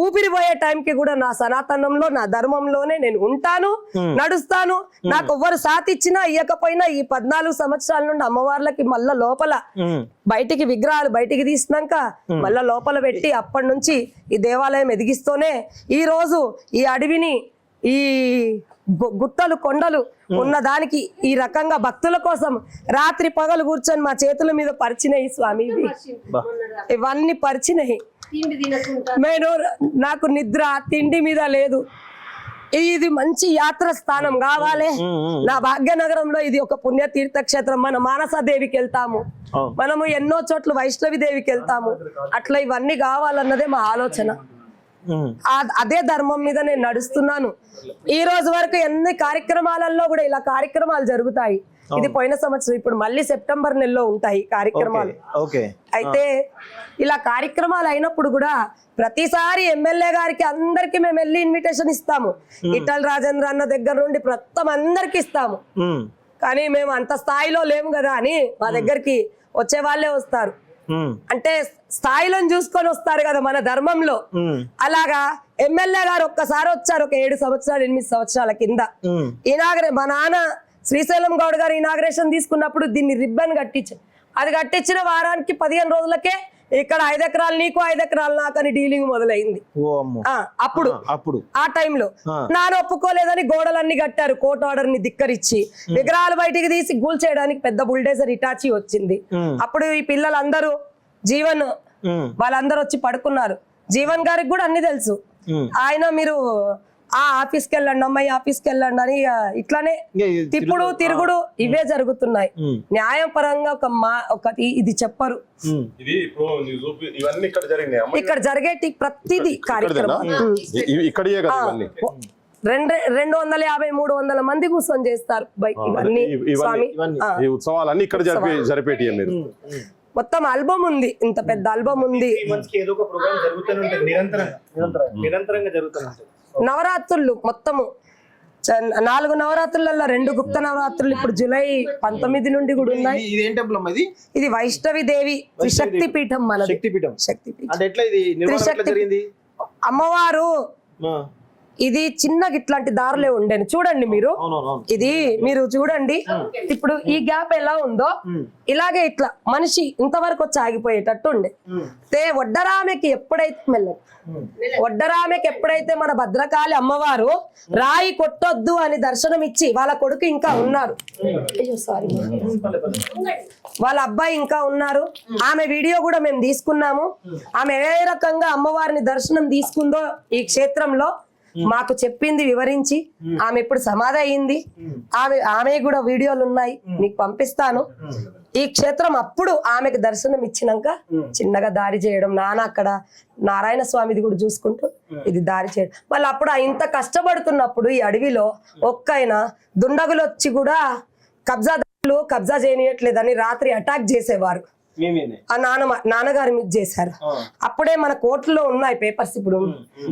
ఊపిరి పోయే టైంకి కూడా నా సనాతనంలో నా ధర్మంలోనే నేను ఉంటాను, నడుస్తాను. నాకు ఎవ్వరు సాథ్ ఇచ్చినా ఇయ్యకపోయినా ఈ 14 సంవత్సరాల నుండి అమ్మవార్లకి మళ్ళా లోపల బయటికి విగ్రహాలు బయటికి తీసినాక మళ్ళా లోపల పెట్టి అప్పటి నుంచి ఈ దేవాలయం ఎదిగిస్తూనే ఈ రోజు ఈ అడవిని ఈ గుట్టలు కొండలు ఉన్న దానికి ఈ రకంగా భక్తుల కోసం రాత్రి పగలు కూర్చొని మా చేతుల మీద పరిచినాయి స్వామి. ఇవన్నీ పరిచినాయి. నాకు నిద్ర తిండి మీద లేదు. ఇది మంచి యాత్ర స్థానం కావాలి. నా భాగ్యనగరంలో ఇది ఒక పుణ్యతీర్థ క్షేత్రం. మన మానసాదేవికి వెళ్తాము, మనము ఎన్నో చోట్ల వైష్ణవి దేవికి వెళ్తాము. అట్లా ఇవన్నీ కావాలన్నదే మా ఆలోచన. అదే ధర్మం మీద నేను నడుస్తున్నాను. ఈ రోజు వరకు ఎన్ని కార్యక్రమాలలో కూడా ఇలా కార్యక్రమాలు జరుగుతాయి. ఇది పోయిన సంవత్సరం, ఇప్పుడు మళ్ళీ సెప్టెంబర్ నెలలో ఉంటాయి కార్యక్రమాలు. అయితే ఇలా కార్యక్రమాలు అయినప్పుడు కూడా ప్రతిసారి ఎమ్మెల్యే గారికి అందరికి మేము వెళ్ళి ఇన్విటేషన్ ఇస్తాము. ఈటల రాజేంద్ర అన్న దగ్గర నుండి ప్రస్తుతం అందరికి ఇస్తాము. కానీ మేము అంత స్థాయిలో లేము కదా అని మా దగ్గరికి వచ్చే వాళ్ళే వస్తారు. అంటే స్థాయిలో చూసుకొని వస్తారు కదా మన ధర్మంలో. అలాగా ఎమ్మెల్యే గారు ఒక్కసారి వచ్చారు ఒక 7 సంవత్సరాలు 8 సంవత్సరాల కింద. మా నాన్న శ్రీశైలం గౌడ్ గారు ఇనాగ్రేషన్ తీసుకున్నప్పుడు దీన్ని రిబ్బన్ కట్టించారు. అది కట్టించిన వారానికి 15 రోజులకే ఇక్కడ 5 ఎకరాలు నీకు 5 ఎకరాలు నాకు అని డీలింగ్ మొదలైంది. అప్పుడు ఆ టైంలో నాన్న ఒప్పుకోలేదని గోడలన్నీ కట్టారు. కోర్టు ఆర్డర్ ని ధిక్కరించి విగ్రహాలు బయటికి తీసి గూల్ చేయడానికి పెద్ద బుల్డేజర్ ఇటాచి వచ్చింది. అప్పుడు ఈ పిల్లలందరూ జీవన్ వాళ్ళందరూ వచ్చి పడుకున్నారు. జీవన్ గారికి కూడా అన్ని తెలుసు. ఆయన మీరు ఆ ఆఫీస్కి వెళ్ళండి, అమ్మాయి ఆఫీస్కి వెళ్ళండి అని ఇట్లానే తిప్పుడు తిరుగుడు ఇవే జరుగుతున్నాయి. న్యాయం పరంగా ఒకటి ఇది చెప్పరు. ఇక్కడ జరిగేటి ప్రతిదీ కార్యక్రమం 250-300 మంది కూర్చొని చేస్తారు. ఇవన్నీ స్వామి ఉత్సవాలన్నీ ఇక్కడ జరిపేటి. మొత్తం ఆల్బమ్ ఉంది, ఇంత పెద్ద ఆల్బమ్ ఉంది. ఏదో ఒక ప్రోగ్రామ్ జరుగుతూనే ఉంటుంది నిరంతరంగా జరుగుతూనే ఉంటుంది. నవరాత్రులు మొత్తము 4 నవరాత్రులలో 2 గుప్త నవరాత్రులు ఇప్పుడు జూలై 19 నుండి కూడా ఉన్నాయి. ఇది ఏం టెంపుల్ అమ్మా? ఇది వైష్ణవి దేవి త్రిశక్తి పీఠం, మన శక్తిపీఠం. శక్తిపీఠం అంటే ఎట్లా ఇది నిర్మాణం ఎట్లా జరిగింది? అమ్మవారు ఇది చిన్నగా ఇట్లాంటి దారులే ఉండేది, చూడండి మీరు. ఇది మీరు చూడండి, ఇప్పుడు ఈ గ్యాప్ ఎలా ఉందో ఇలాగే ఇట్లా మనిషి ఇంతవరకు వచ్చి ఆగిపోయేటట్టు ఉండే. వడ్డరామెకి ఎప్పుడైతే మన భద్రకాళి అమ్మవారు రాయి కొట్టొద్దు అని దర్శనం ఇచ్చి, వాళ్ళ కొడుకు ఇంకా ఉన్నారు, సారీ వాళ్ళ అబ్బాయి ఇంకా ఉన్నారు, ఆమె వీడియో కూడా మేము తీసుకున్నాము. ఆమె ఏ రకంగా అమ్మవారిని దర్శనం తీసుకుందో ఈ క్షేత్రంలో మాకు చెప్పింది, వివరించి. ఆమె ఇప్పుడు సమాధి అయింది, ఆమె కూడా వీడియోలు ఉన్నాయి, మీకు పంపిస్తాను. ఈ క్షేత్రం అప్పుడు ఆమెకు దర్శనం ఇచ్చినాక చిన్నగా దారి చేయడం, నాన్న అక్కడ నారాయణ స్వామిది కూడా చూసుకుంటూ ఇది దారి చేయడం. మళ్ళీ అప్పుడు ఇంత కష్టపడుతున్నప్పుడు ఈ అడవిలో ఒక్కైనా దుండగులు వచ్చి కూడా కబ్జా చేయనియట్లేదని రాత్రి అటాక్ చేసేవారు. ఆ నాన్నగారి మీద చేశారు. అప్పుడే మన కోర్టులో ఉన్నాయి పేపర్స్, ఇప్పుడు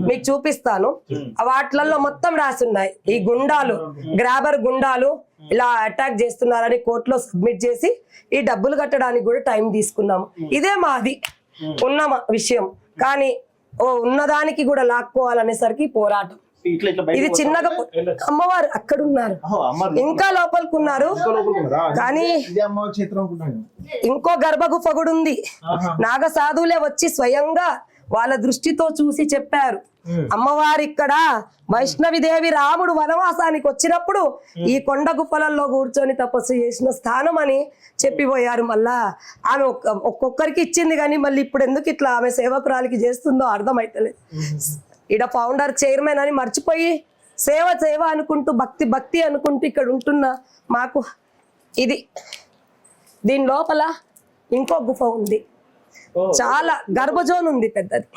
మీకు చూపిస్తాను. వాటిలలో మొత్తం రాసి ఉన్నాయి, ఈ గుండాలు గ్రాబర్ గుండాలు ఇలా అటాక్ చేస్తున్నారని కోర్టులో సబ్మిట్ చేసి ఈ డబ్బులు కట్టడానికి కూడా టైం తీసుకున్నాము. ఇదే మాది ఉన్న విషయం, కానీ ఉన్నదానికి కూడా లాక్కోవాలనేసరికి పోరాటం. ఇది చిన్నగా అమ్మవారు అక్కడ ఉన్నారు, ఇంకా లోపలికి ఉన్నారు, కానీ ఇంకో గర్భగుఫ కూడా ఉంది. నాగ సాధువులే వచ్చి స్వయంగా వాళ్ళ దృష్టితో చూసి చెప్పారు, అమ్మవారు ఇక్కడ వైష్ణవి దేవి రాముడు వనవాసానికి వచ్చినప్పుడు ఈ కొండ గుఫలలో కూర్చొని తపస్సు చేసిన స్థానం అని చెప్పిపోయారు. మళ్ళా ఆమె ఒక్కొక్కరికి ఇచ్చింది, కానీ మళ్ళీ ఇప్పుడు ఎందుకు ఇట్లా ఆమె సేవకురాలికి చేస్తుందో అర్థమైతలేదు. ఈడ ఫౌండర్ చైర్మన్ అని మర్చిపోయి సేవ అనుకుంటూ భక్తి అనుకుంటూ ఇక్కడ ఉంటున్న మాకు ఇది. దీని లోపల ఇంకో గుఫ ఉంది, చాలా గర్భజోన్ ఉంది పెద్దది.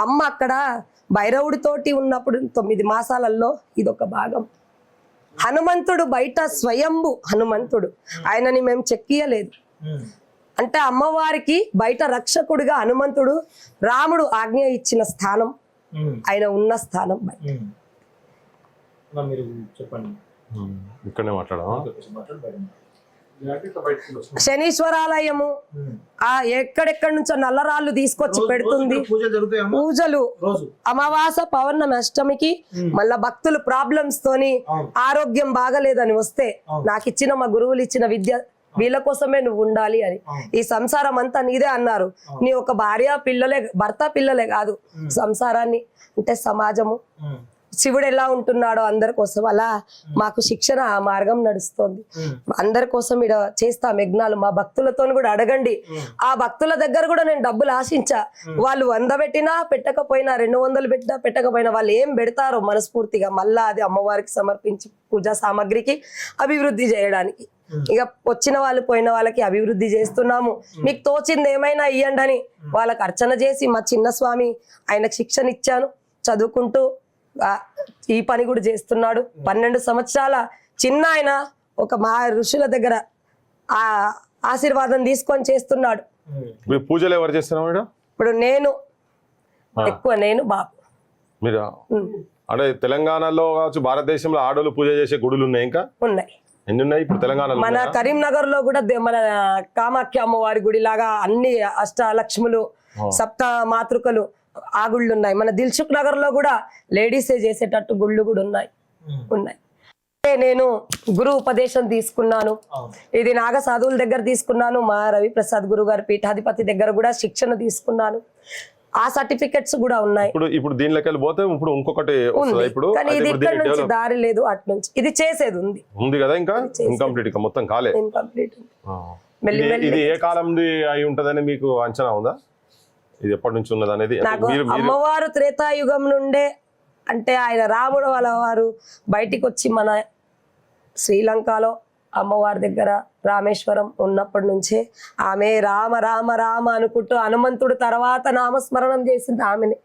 అమ్మ అక్కడ భైరవుడితోటి ఉన్నప్పుడు 9 మాసాలలో ఇదొక భాగం. హనుమంతుడు బయట స్వయంభు హనుమంతుడు, ఆయనని మేము చెక్కియలేదు. అంటే అమ్మవారికి బయట రక్షకుడిగా హనుమంతుడు, రాముడు ఆజ్ఞ ఇచ్చిన స్థానం, ఆయన ఉన్న స్థానం. శనీశ్వరాలయము ఎక్కడెక్కడి నుంచో నల్లరాళ్ళు తీసుకొచ్చి పెడుతుంది, పూజలు అమావాస పౌర్ణమి అష్టమికి. మళ్ళా భక్తులు ప్రాబ్లమ్స్ తోని ఆరోగ్యం బాగలేదని వస్తే నాకు ఇచ్చిన మా గురువులు ఇచ్చిన విద్య, వీళ్ళ కోసమే నువ్వు ఉండాలి అని, ఈ సంసారం అంతా నీదే అన్నారు. నీ ఒక భర్త పిల్లలే కాదు, సంసారాన్ని అంటే సమాజము, శివుడు ఎలా ఉంటున్నాడో అందరి కోసం, అలా మాకు శిక్షణ ఆ మార్గం నడుస్తోంది. అందరి కోసం ఇక్కడ చేస్తాం యజ్ఞాలు. మా భక్తులతో కూడా అడగండి. ఆ భక్తుల దగ్గర కూడా నేను డబ్బులు ఆశించా. వాళ్ళు 100 పెట్టినా పెట్టకపోయినా, 200 పెట్టినా పెట్టకపోయినా, వాళ్ళు ఏం పెడతారో మనస్ఫూర్తిగా మళ్ళా అది అమ్మవారికి సమర్పించి పూజా సామాగ్రికి అభివృద్ధి చేయడానికి. ఇక వచ్చిన వాళ్ళు పోయిన వాళ్ళకి అభివృద్ధి చేస్తున్నాము. మీకు తోచింది ఏమైనా ఇయ్యండి అని వాళ్ళకి అర్చన చేసి, మా చిన్న స్వామి ఆయనకు శిక్షణ ఇచ్చాను, చదువుకుంటూ ఈ పని కూడా చేస్తున్నాడు. 12 సంవత్సరాల చిన్న ఆయన ఒక మా ఋషుల దగ్గర ఆ ఆశీర్వాదం తీసుకొని చేస్తున్నాడు. పూజలు ఎవరు చేస్తున్నారు? ఇప్పుడు నేను ఎక్కువ, నేను బాబు. మీరు అంటే తెలంగాణలో కావచ్చు, భారతదేశంలో ఆడోళ్ళు పూజ చేసే గుడులు ఉన్నాయి, ఇంకా ఉన్నాయి. ఎన్ని ఉన్నాయి ఇప్పుడు తెలంగాణలో? మన కరీంనగర్ లో కూడా మన కామాఖ్య అమ్మవారి గుడి లాగా అన్ని అష్టలక్ష్ములు, సప్త మాతృకలు ఆ గుళ్ళు ఉన్నాయి. మన దిల్సుఖ్ నగర్ లో కూడా లేడీసే చేసేటట్టు గుళ్ళు కూడా ఉన్నాయి. నేను గురు ఉపదేశం తీసుకున్నాను. ఇది నాగ సాధువుల దగ్గర తీసుకున్నాను. మా రవిప్రసాద్ గురు గారి పీఠాధిపతి దగ్గర కూడా శిక్షణ తీసుకున్నాను. ఆ సర్టిఫికెట్స్ కూడా ఉన్నాయి. ఇప్పుడు దీనిలోకి వెళ్ళిపోతే ఇప్పుడు ఇంకొకటి ఇప్పుడు, కానీ ఇది ఇక్కడ నుంచి దారి లేదు, అటు నుంచి ఇది చేసేది ఉంది కదా, ఇంకా ఇన్కంప్లీట్, మొత్తం కాలే, ఇన్కంప్లీట్. ఇది ఏ కాలం అయి ఉంటదని మీకు అంచనా ఉందా? ఇది ఎప్పటి నుంచి ఉన్నది అనేది? అమ్మవారు త్రేతాయుగం నుండే, అంటే ఆయన రాముడు వాళ్ళ వారు బయటికి వచ్చి మన శ్రీలంకలో అమ్మవారి దగ్గర రామేశ్వరం ఉన్నప్పటి నుంచే ఆమె రామ రామ రామ అనుకుంటూ హనుమంతుడు తర్వాత నామస్మరణం చేసింది ఆమెనే.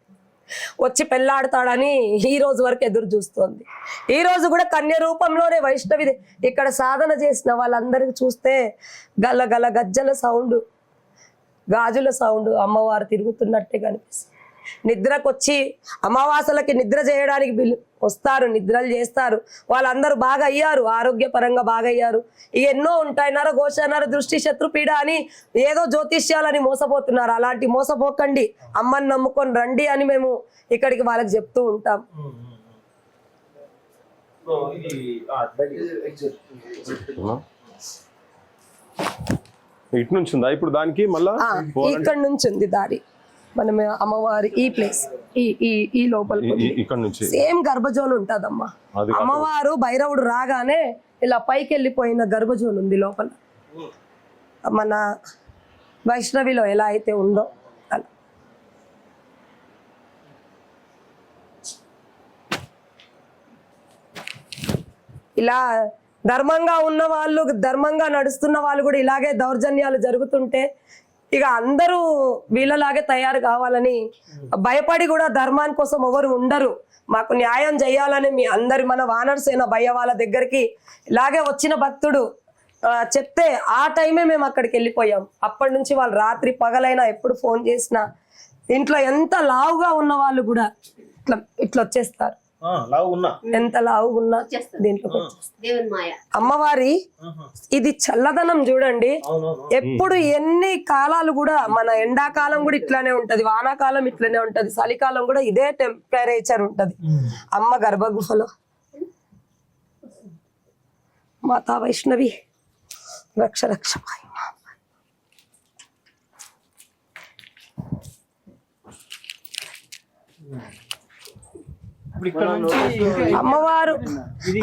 వచ్చి పెళ్ళాడతాడని ఈ రోజు వరకు ఎదురు చూస్తోంది. ఈ రోజు కూడా కన్య రూపంలోనే వైష్ణవి ఇక్కడ సాధన చేసిన వాళ్ళందరికీ చూస్తే గల గల గజ్జల సౌండ్. గాజుల సౌండ్ అమ్మవారు తిరుగుతున్నట్టే కనిపిస్తుంది. నిద్రకొచ్చి అమావాసలకి నిద్ర చేయడానికి వస్తారు, నిద్రలు చేస్తారు. వాళ్ళందరూ బాగా అయ్యారు, ఆరోగ్యపరంగా బాగా అయ్యారు. ఇక ఎన్నో ఉంటాయి, నరఘోష దృష్టి శత్రుపీడ అని ఏదో జ్యోతిష్యాలని మోసపోతున్నారు. అలాంటి మోసపోకండి, అమ్మని నమ్ముకొని రండి అని మేము ఇక్కడికి వాళ్ళకి చెప్తూ ఉంటాం. ఇటు నుంచి ఉందా ఇప్పుడు దానికి మళ్ళా ఇక్కడ నుంచి ఉంది దారి. మనం అమ్మవారి ఈ ప్లేస్ ఈ లోపల ఇక్కడ నుంచి సేమ్ గర్భజోన్ ఉంటదమ్మా. అమ్మవారు భైరవుడు రాగానే ఇలా పైకి వెళ్ళిపోయిన గర్భజోన్ ఉంది లోపల, మన వైష్ణవిలో ఎలా అయితే ఉందో అలా. ఇలా ధర్మంగా ఉన్న వాళ్ళు, ధర్మంగా నడుస్తున్న వాళ్ళు కూడా ఇలాగే దౌర్జన్యాలు జరుగుతుంటే ఇక అందరూ వీళ్ళలాగే తయారు కావాలని భయపడి కూడా ధర్మాని కోసం ఎవరు ఉండరు. మాకు న్యాయం చేయాలని మీ అందరి మన వానరసేన భయ్య వాళ్ళ దగ్గరికి ఇలాగే వచ్చిన భక్తుడు చెప్తే ఆ టైమే మేము అక్కడికి వెళ్ళిపోయాం. అప్పటి నుంచి వాళ్ళు రాత్రి పగలైనా ఎప్పుడు ఫోన్ చేసినా ఇంట్లో ఎంత లావుగా ఉన్న వాళ్ళు కూడా ఇట్లా వచ్చేస్తారు. ఎంత లావుగా ఉన్నా దీంట్లో అమ్మవారి ఇది చల్లదనం చూడండి. ఎప్పుడు ఎన్ని కాలాలు కూడా మన ఎండాకాలం కూడా ఇట్లానే ఉంటది, వానాకాలం ఇట్లానే ఉంటది, చలికాలం కూడా ఇదే టెంపరేచర్ ఉంటది. అమ్మ గర్భగుహలో మాతా వైష్ణవి రక్ష రక్ష.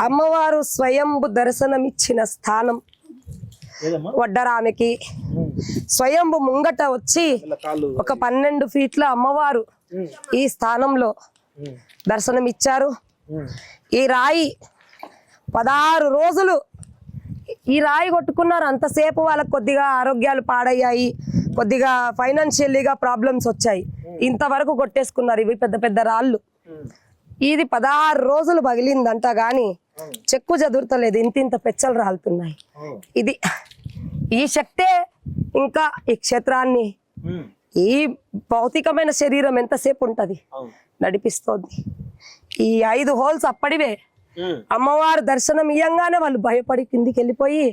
అమ్మవారు స్వయంభు దర్శనమిచ్చిన స్థానం వడ్డరామెకి. స్వయంభు ముంగట వచ్చి ఒక 12 ఫీట్ల అమ్మవారు ఈ స్థానంలో దర్శనమిచ్చారు. ఈ రాయి 16 రోజులు ఈ రాయి కొట్టుకున్నారు. అంతసేపు వాళ్ళకి కొద్దిగా ఆరోగ్యాలు పాడయ్యాయి, కొద్దిగా ఫైనాన్షియల్లీగా ప్రాబ్లమ్స్ వచ్చాయి, ఇంతవరకు కొట్టేసుకున్నారు. ఇవి పెద్ద పెద్ద రాళ్ళు. ఇది 16 రోజులు పగిలిందంట గాని చెక్కు చదురుతలేదు, ఇంత పెచ్చలు రాలుతున్నాయి. ఇది ఈ శక్తే ఇంకా ఈ క్షేత్రాన్ని, ఈ భౌతికమైన శరీరం ఎంతసేపు ఉంటది నడిపిస్తోంది. ఈ 5 హోల్స్ అప్పటివే. అమ్మవారు దర్శనం ఇయ్యంగానే వాళ్ళు భయపడి కిందికి వెళ్ళిపోయి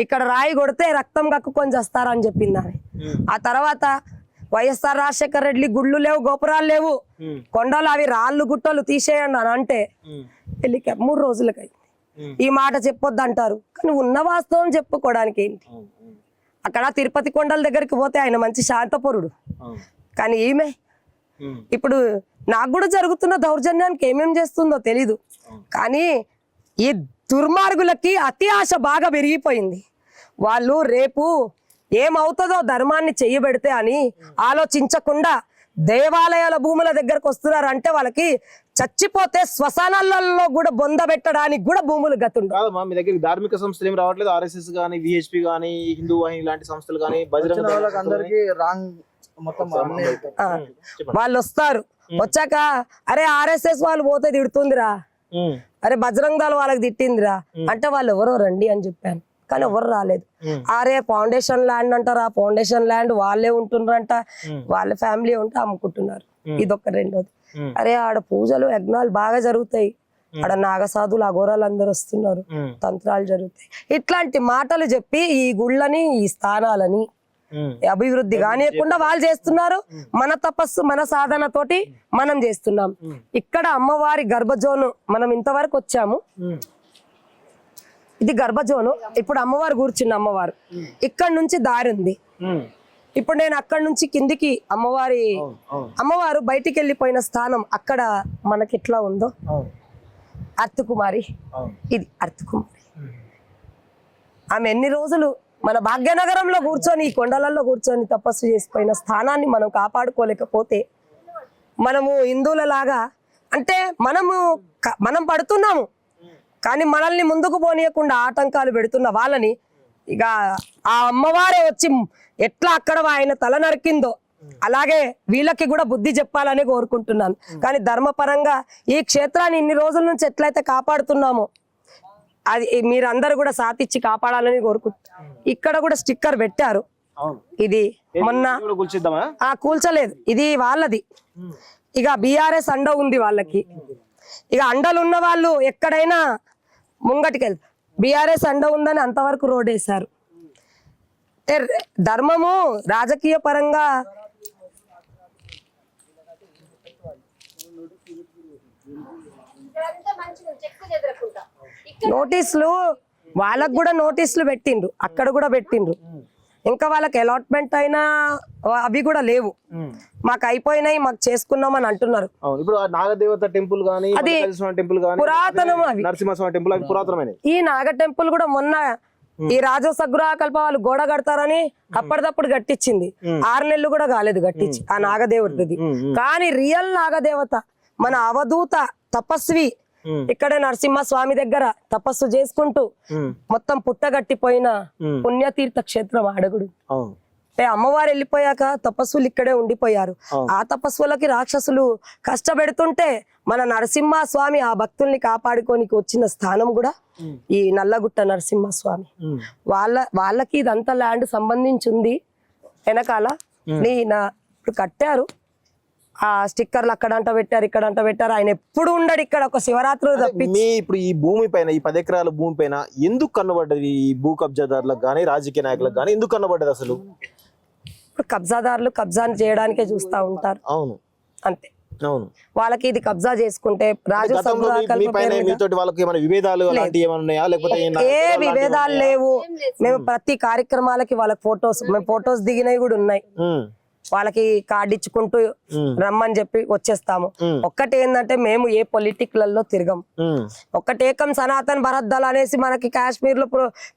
ఇక్కడ రాయి కొడితే రక్తం కక్కుకొని చేస్తారని చెప్పింది ఆమె. ఆ తర్వాత వైఎస్ఆర్ రాజశేఖర రెడ్డి గుళ్ళు లేవు, గోపురాలు లేవు, కొండలు అవి రాళ్ళు గుట్టలు తీసేయండి అని అంటే వెళ్ళి 3 రోజులకి అయింది. ఈ మాట చెప్పొద్దు అంటారు, కానీ ఉన్న వాస్తవం చెప్పుకోవడానికి ఏంటి. అక్కడ తిరుపతి కొండల దగ్గరికి పోతే ఆయన మంచి శాంతపురుడు, కానీ ఈమె ఇప్పుడు నాకు కూడా జరుగుతున్న దౌర్జన్యానికి ఏమేం చేస్తుందో తెలీదు. కానీ ఈ దుర్మార్గులకి అతి ఆశ బాగా పెరిగిపోయింది. వాళ్ళు రేపు ఏమవుతుందో ధర్మాన్ని చెయ్యబెడితే అని ఆలోచించకుండా దేవాలయాల భూముల దగ్గరకు వస్తున్నారు. అంటే వాళ్ళకి చచ్చిపోతే శ్మశానాలలో కూడా బొంద పెట్టడానికి కూడా భూములు గతుండు. మీ దగ్గర ధార్మిక సంస్థలు ఏం రావట్లేదు? ఆర్ఎస్ఎస్ గానీ, విహెచ్పి గానీ, హిందూ వాహిని లాంటి సంస్థలు గానీ, వాళ్ళు వస్తారు. వచ్చాక అరే ఆర్ఎస్ఎస్ వాళ్ళు పోతే తిడుతుందిరా, అరే బజరంగ్ దళ వాళ్ళకి తిట్టిందిరా అంటే వాళ్ళు ఎవరో రండి అని చెప్పాను, కానీ ఎవరు రాలేదు. అరే ఫౌండేషన్ ల్యాండ్ అంటారు, ఆ ఫౌండేషన్ ల్యాండ్ వాళ్ళే ఉంటున్నారంట, వాళ్ళ ఫ్యామిలీ ఉంటే అమ్ముకుంటున్నారు. ఇదొక. రెండోది, అరే ఆడ పూజలు యజ్ఞాలు బాగా జరుగుతాయి, ఆడ నాగసాధులు అఘోరాలు అందరు వస్తున్నారు, తంత్రాలు జరుగుతాయి. ఇట్లాంటి మాటలు చెప్పి ఈ గుళ్ళని, ఈ స్థానాలని అభివృద్ధి కానియకుండా వాళ్ళు చేస్తున్నారు. మన తపస్సు, మన సాధన తోటి మనం చేస్తున్నాం. ఇక్కడ అమ్మవారి గర్భజోను మనం ఇంతవరకు వచ్చాము. ఇది గర్భజోను. ఇప్పుడు అమ్మవారు కూర్చున్న అమ్మవారు ఇక్కడ నుంచి దారి ఉంది. ఇప్పుడు నేను అక్కడ నుంచి కిందికి అమ్మవారు బయటికి వెళ్ళిపోయిన స్థానం అక్కడ మనకి ఎట్లా ఉందో అర్తుకుమారి, ఇది అర్తుకుమారి. ఆమె ఎన్ని రోజులు మన భాగ్యనగరంలో కూర్చొని, ఈ కొండలలో కూర్చొని తపస్సు చేసిపోయిన స్థానాన్ని మనం కాపాడుకోలేకపోతే మనము హిందువుల లాగా అంటే మనం పడుతున్నాము, కానీ మనల్ని ముందుకు పోనీయకుండా ఆటంకాలు పెడుతున్న వాళ్ళని ఇక ఆ అమ్మవారే వచ్చి ఎట్లా అక్కడ ఆయన తల నరికిందో అలాగే వీళ్ళకి కూడా బుద్ధి చెప్పాలని కోరుకుంటున్నాను. కానీ ధర్మపరంగా ఈ క్షేత్రాన్ని ఇన్ని రోజుల నుంచి ఎట్లయితే కాపాడుతున్నామో అది మీరందరూ కూడా సాతిచ్చి కాపాడాలని కోరుకుంటున్నారు. ఇక్కడ కూడా స్టిక్కర్ పెట్టారు, ఇది మొన్న కూల్చిద్దామా? కూల్చలేదు, ఇది వాళ్ళది. ఇక బీఆర్ఎస్ అండ ఉంది వాళ్ళకి. ఇక అండలు ఉన్న వాళ్ళు ఎక్కడైనా ముంగటికి వెళ్తారు. బీఆర్ఎస్ అండ ఉందని అంతవరకు రోడ్ వేశారు. ధర్మము రాజకీయ పరంగా నోటీసులు, వాళ్ళకు కూడా నోటీసులు పెట్టిండ్రు, అక్కడ కూడా పెట్టిండ్రు. ఇంకా వాళ్ళకి అలాట్మెంట్ అయినా అవి కూడా లేవు. మాకు అయిపోయినాయి, మాకు చేసుకున్నామని అంటున్నారు. ఇప్పుడు నాగదేవత టెంపుల్ గానీ, అది టెంపుల్ గానీ, పురాతనం. అవి నరసింహస్వామి టెంపుల్ అవి పురాతనమైన. ఈ నాగ టెంపుల్ కూడా మొన్న ఈ రాజోస గృహకల్ప వాళ్ళు గోడ కడతారని అప్పటిదప్పుడు కట్టించింది. 6 నెలలు కూడా కాలేదు కట్టించి ఆ నాగదేవతది. కానీ రియల్ నాగదేవత మన అవధూత తపస్వి ఇక్కడే నరసింహస్వామి దగ్గర తపస్సు చేసుకుంటూ మొత్తం పుట్టగట్టిపోయిన పుణ్యతీర్థ క్షేత్రం అడగుడు. అమ్మవారు వెళ్ళిపోయాక తపస్సులు ఇక్కడే ఉండిపోయారు. ఆ తపస్సులకి రాక్షసులు కష్టపెడుతుంటే మన నరసింహస్వామి ఆ భక్తుల్ని కాపాడుకోనికి వచ్చిన స్థానం కూడా ఈ నల్లగుట్ట నరసింహస్వామి. వాళ్ళకి ఇదంతా ల్యాండ్ సంబంధించింది. వెనకాల ఇప్పుడు కట్టారు, ఆ స్టిక్కర్లు అక్కడంట పెట్టారు, ఇక్కడంట పెట్టారు. ఆయన ఎప్పుడు ఉండడు ఇక్కడ, ఒక శివరాత్రి తప్పించి. ఇప్పుడు ఈ భూమి పైన, ఈ 10 ఎకరాల భూమి పైన ఎందుకు కన్నబడ్డది? ఈ భూ కబ్జాదారులకు గానీ, రాజకీయ నాయకులకు గానీ ఎందుకు కన్నబడ్డది అసలు? ఇప్పుడు కబ్జాదారులు కబ్జా చేయడానికే చూస్తా ఉంటారు. అవును, అంతే. వాళ్ళకి ఇది కబ్జా చేసుకుంటే రాజు ఏ విభేదాలు లేవు. మేము ప్రతి కార్యక్రమాలకి వాళ్ళకి మేము ఫొటోస్ దిగినవి కూడా ఉన్నాయి. వాళ్ళకి కార్డు ఇచ్చుకుంటూ రమ్మని చెప్పి వచ్చేస్తాము. ఒక్కటి ఏంటంటే మేము ఏ పొలిటిక్లలో తిరగం. ఒక్కటేకం సనాతన్ భరత్ దళ్ అనేసి మనకి కాశ్మీర్ లో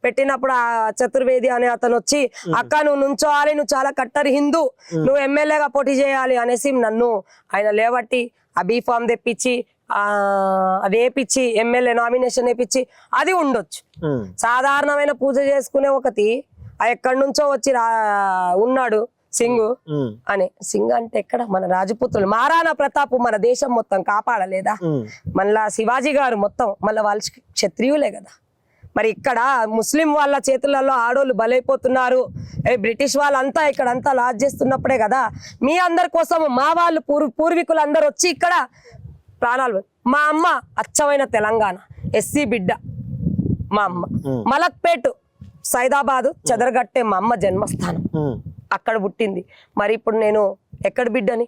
పెట్టినప్పుడు ఆ చతుర్వేది అనే అతను వచ్చి, అక్క నువ్వు నుంచోవాలి, నువ్వు చాలా కట్టర్ హిందూ, నువ్వు ఎమ్మెల్యేగా పోటీ చేయాలి అనేసి నన్ను ఆయన లేవట్టి ఆ బీఫామ్ తెప్పించి అది వేపించి ఎమ్మెల్యే నామినేషన్ వేపించి అది ఉండొచ్చు. సాధారణమైన పూజ చేసుకునే ఒకటి ఎక్కడి నుంచో వచ్చి ఉన్నాడు సింగు అని. సింగ్ అంటే ఎక్కడ మన రాజపుత్రులు, మహారాణా ప్రతాప్ మన దేశం మొత్తం కాపాడలేదా? మళ్ళా శివాజీ గారు మొత్తం మళ్ళీ వాళ్ళు క్షత్రియులే కదా. మరి ఇక్కడ ముస్లిం వాళ్ళ చేతులలో ఆడోళ్ళు బలైపోతున్నారు. బ్రిటిష్ వాళ్ళంతా ఇక్కడంతా లాజ్ చేస్తున్నప్పుడే కదా మీ అందరి కోసం మా వాళ్ళు పూర్వీకులు అందరు వచ్చి ఇక్కడ ప్రాణాలు. మా అమ్మ అచ్చమైన తెలంగాణ ఎస్సీ బిడ్డ. మా అమ్మ మలక్పేట్ సైదాబాదు చెదరగట్టే మా అమ్మ జన్మస్థానం, అక్కడ పుట్టింది. మరి ఇప్పుడు నేను ఎక్కడ బిడ్డని?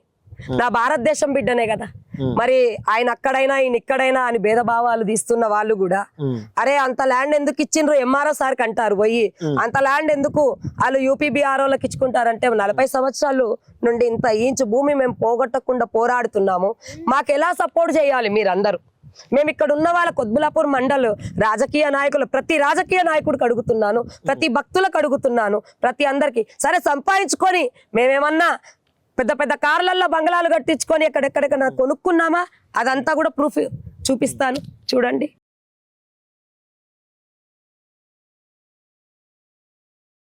నా భారతదేశం బిడ్డనే కదా. మరి ఆయన అక్కడైనా ఈయన ఇక్కడైనా అని భేదభావాలు తీస్తున్న వాళ్ళు కూడా, అరే అంత ల్యాండ్ ఎందుకు ఇచ్చిండ్రు ఎంఆర్ఓ సార్కి అంటారు పోయి, అంత ల్యాండ్ ఎందుకు వాళ్ళు యూపీబీఆర్ఓలకు ఇచ్చుకుంటారంటే 40 సంవత్సరాలు నుండి ఇంత ఇంచు భూమి మేము పోగొట్టకుండా పోరాడుతున్నాము, మాకు ఎలా సపోర్ట్ చేయాలి మీరందరూ? మేము ఇక్కడ ఉన్న వాళ్ళ కొద్బులాపూర్ మండల్ రాజకీయ నాయకులు, ప్రతి రాజకీయ నాయకుడికి అడుగుతున్నాను, ప్రతి భక్తులకు అడుగుతున్నాను, ప్రతి అందరికి సరే సంపాదించుకొని మేమేమన్నా పెద్ద పెద్ద కార్లల్లో బంగ్లాలు కట్టించుకొని ఎక్కడెక్కడెక్కడ కొనుక్కున్నామా? అదంతా కూడా ప్రూఫ్ చూపిస్తాను, చూడండి.